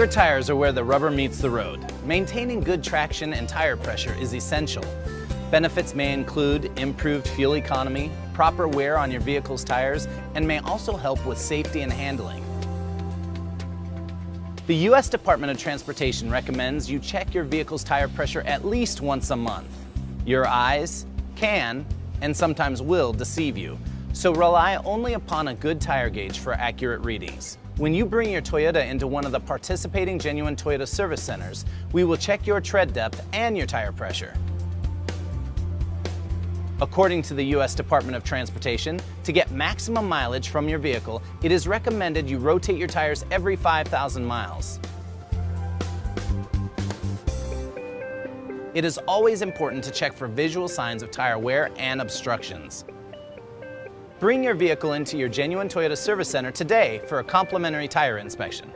Your tires are where the rubber meets the road. Maintaining good traction and tire pressure is essential. Benefits may include improved fuel economy, proper wear on your vehicle's tires, and may also help with safety and handling. The U.S. Department of Transportation recommends you check your vehicle's tire pressure at least once a month. Your eyes can, and sometimes will, deceive you, so rely only upon a good tire gauge for accurate readings. When you bring your Toyota into one of the participating genuine Toyota service centers, we will check your tread depth and your tire pressure. According to the U.S. Department of Transportation, to get maximum mileage from your vehicle, it is recommended you rotate your tires every 5,000 miles. It is always important to check for visual signs of tire wear and obstructions. Bring your vehicle into your genuine Toyota service center today for a complimentary tire inspection.